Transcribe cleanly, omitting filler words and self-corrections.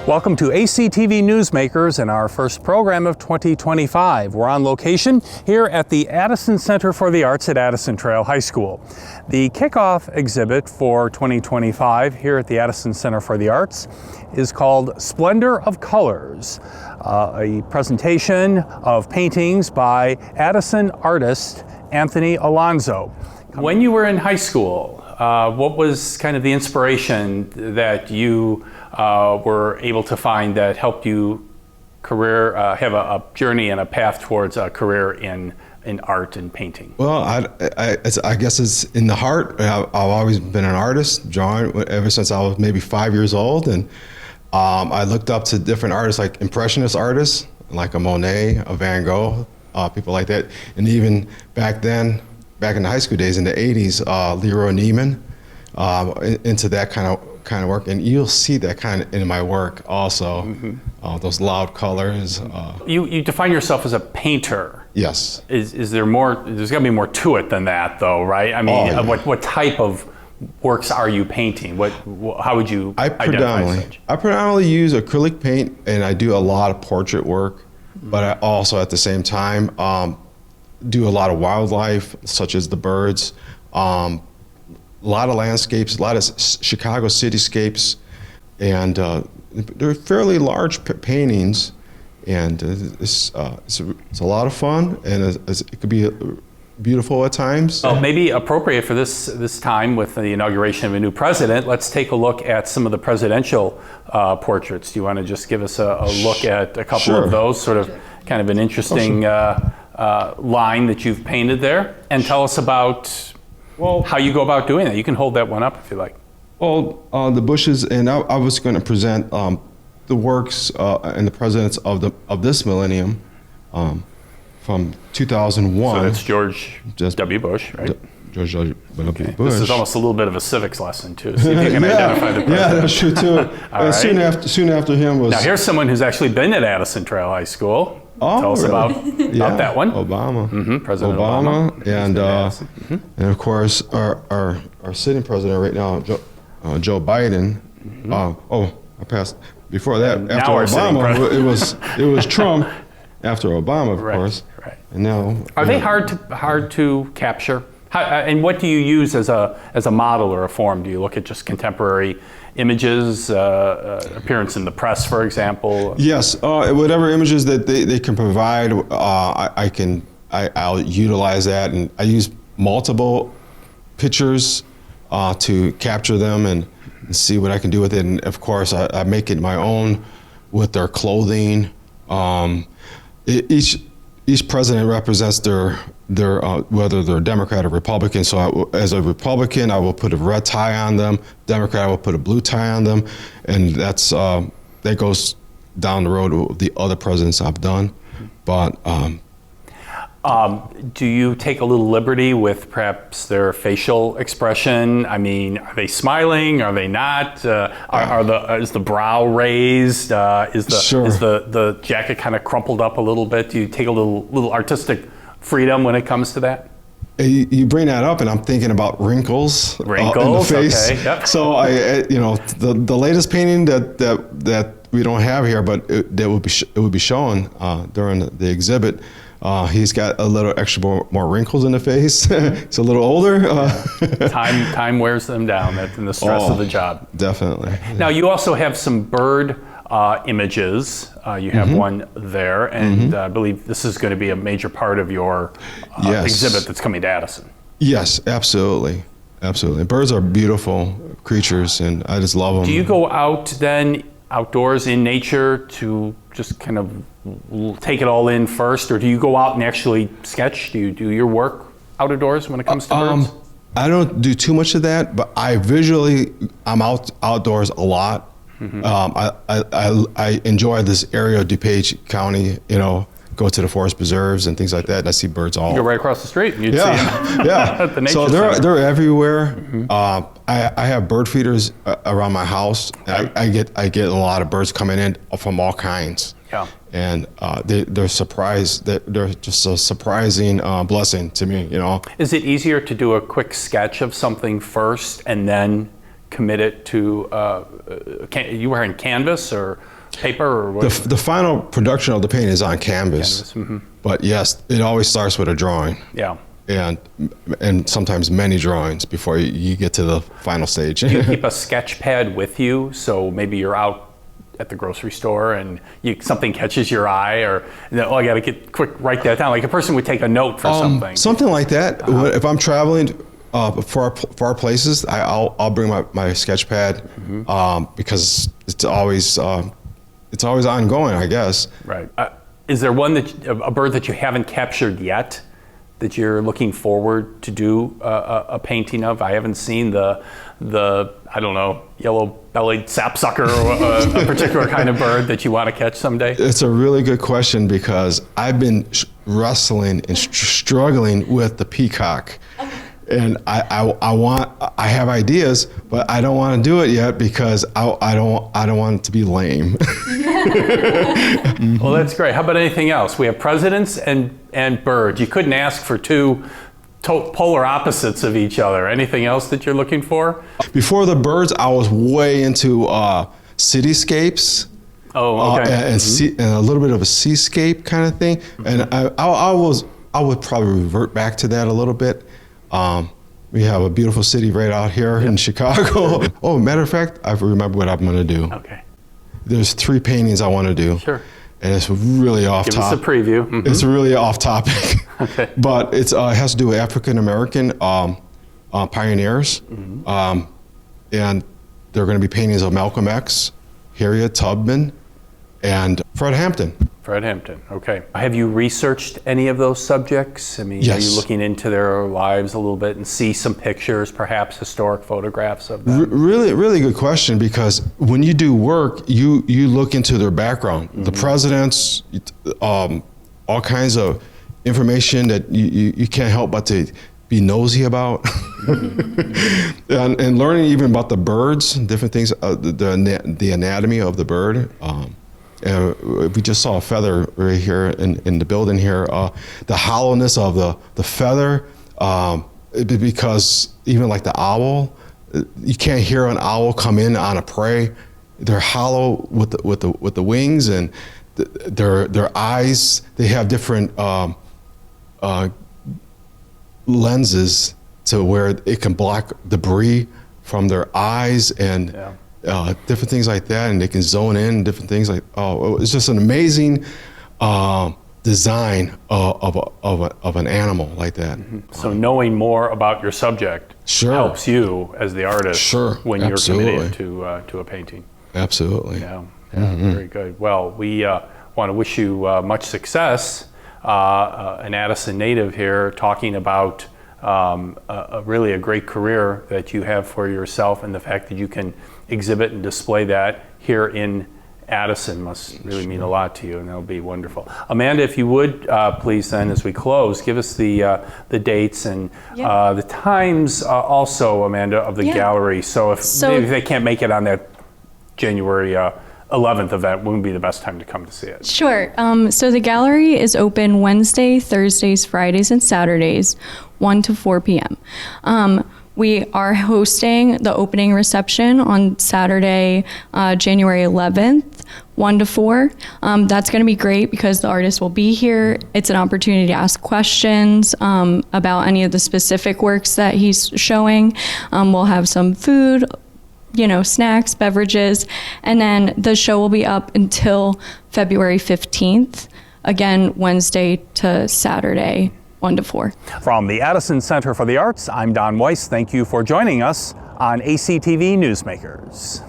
Welcome to ACTV Newsmakers and our first program of 2025. We're on location here at the Addison Center for the Arts at Addison Trail High School. The kickoff exhibit for 2025 here at the Addison Center for the Arts is called Splendor of Colors, a presentation of paintings by Addison artist Anthony Alonzo. When you were in high school, what was kind of the inspiration that you were able to find that helped you have a journey and a path towards a career in art and painting? Well, I guess it's in the heart. I've always been an artist, drawing ever since I was maybe 5 years old, and I looked up to different artists, like Impressionist artists, like a Monet, a Van Gogh, people like that, and even back then, back in the high school days in the 80s, Leroy Neiman, into that kind of work, and you'll see that kind of in my work also. Mm-hmm. Those loud colors. You define yourself as a painter. Yes. Is there more? There's got to be more to it than that, though, right? I mean, yeah. What type of works are you painting? How would you identify such? I predominantly use acrylic paint, and I do a lot of portrait work, but I also at the same time do a lot of wildlife, such as the birds, a lot of landscapes, a lot of Chicago cityscapes, and they're fairly large paintings, and it's a lot of fun, and it could be beautiful at times. Well, maybe appropriate for this time with the inauguration of a new president, let's take a look at some of the presidential portraits. Do you want to just give us a look at a couple of those, sort of kind of an interesting line that you've painted there, and tell us about how you go about doing that. You can hold that one up if you like. Well, the Bushes, and I was going to present the works and the presidents of this millennium from 2001. So that's George W. Bush, right? George W. Okay. Bush. This is almost a little bit of a civics lesson too. See if you can identify the president. Yeah, that's true too. And right. soon after him was. Now here's someone who's actually been at Addison Trail High School. Tell us about that one. Obama. Mm-hmm. President Obama. And of course our sitting president right now, Joe Biden. Mm-hmm. I passed before that. After Obama, it was Trump. After Obama, of course. Right. And now are they hard to capture? And what do you use as a model or a form? Do you look at just contemporary images, appearance in the press, for example? Yes, whatever images that they can provide, I'll utilize that, and I use multiple pictures to capture them and see what I can do with it. And of course, I make it my own with their clothing. Each president represents their whether they're Democrat or Republican. So as a Republican, I will put a red tie on them. Democrat, I will put a blue tie on them, and that goes down the road with the other presidents I've done. But do you take a little liberty with perhaps their facial expression? I mean, are they smiling? Are they not? Is the brow raised? Is the jacket kind of crumpled up a little bit? Do you take a little artistic freedom when it comes to that? You bring that up, and I'm thinking about wrinkles in the face. Okay, yep. So the latest painting that we don't have here, but it would be shown during the exhibit. He's got a little extra more wrinkles in the face. It's a little older. Time wears them down. That's in the stress of the job. Definitely. Now you also have some bird images. You have one there, and I believe this is going to be a major part of your exhibit that's coming to Addison. Yes, absolutely. Absolutely. Birds are beautiful creatures, and I just love them. Do you go out then outdoors in nature to just kind of take it all in first, or do you go out and actually sketch? Do you do your work outdoors when it comes to birds? I don't do too much of that, but I'm outdoors a lot. Mm-hmm. I enjoy this area of DuPage County, go to the forest preserves and things like that, and I see birds all. You go right across the street and you'd see them. Yeah. At the nature so center. they're everywhere. Mm-hmm. I have bird feeders around my house. Okay. I get a lot of birds coming in from all kinds. Yeah. And they're surprised. They're just a surprising blessing to me. Is it easier to do a quick sketch of something first and then commit it to? You were in canvas or paper or what? The final production of the painting is on canvas. But yes, it always starts with a drawing. Yeah. And sometimes many drawings before you get to the final stage. Do you keep a sketch pad with you? So maybe you're out at the grocery store and something catches your eye, or I got to get quick, write that down. Like a person would take a note for something. Something like that. If I'm traveling for our places, I'll bring my sketch pad because it's always ongoing, I guess. Right. Is there a bird that you haven't captured yet that you're looking forward to do a painting of? I haven't seen the I don't know, yellow-bellied sapsucker or a particular kind of bird that you want to catch someday. It's a really good question because I've been wrestling and struggling with the peacock. And I have ideas, but I don't want to do it yet because I don't want it to be lame. Well, that's great. How about anything else? We have presidents and birds. You couldn't ask for two polar opposites of each other. Anything else that you're looking for? Before the birds, I was way into cityscapes. Oh, okay. And a little bit of a seascape kind of thing. And I would probably revert back to that a little bit. We have a beautiful city right out here in Chicago. Oh, matter of fact, I remember what I'm going to do. Okay. There's 3 paintings I want to do. Sure. And it's really off topic. Give us a preview. It's really off topic. Okay. But it has to do with African American pioneers. And they're going to be paintings of Malcolm X, Harriet Tubman, and Fred Hampton. Fred Hampton, okay. Have you researched any of those subjects? I mean, yes. Are you looking into their lives a little bit and see some pictures, perhaps historic photographs of them? Really, really good question, because when you do work, you look into their background. The presidents, all kinds of information that you can't help but to be nosy about. and learning even about the birds, different things, the anatomy of the bird. We just saw a feather right here in the building here. The hollowness of the feather, because even like the owl, you can't hear an owl come in on a prey. They're hollow with the wings, and their eyes. They have different lenses to where it can block debris from their eyes and. Yeah. Different things like that, and they can zone in, different things like, it's just an amazing design of an animal like that. So knowing more about your subject helps you as the artist when you're committed to a painting. Absolutely. Yeah, very good. Well, we want to wish you much success. An Addison native here talking about really a great career that you have for yourself, and the fact that you can exhibit and display that here in Addison must really mean a lot to you, and that'll be wonderful. Amanda, if you would please then, as we close, give us the dates and the times also, Amanda, of the gallery. So if they can't make it on that January 11th event, when would be the best time to come to see it? Sure. So the gallery is open Wednesday, Thursdays, Fridays, and Saturdays, 1 to 4 p.m. We are hosting the opening reception on Saturday, January 11th, 1 to 4. That's going to be great because the artist will be here. It's an opportunity to ask questions about any of the specific works that he's showing. We'll have some food, snacks, beverages, and then the show will be up until February 15th, again, Wednesday to Saturday, 1 to 4. From the Addison Center for the Arts, I'm Don Weiss. Thank you for joining us on ACTV Newsmakers.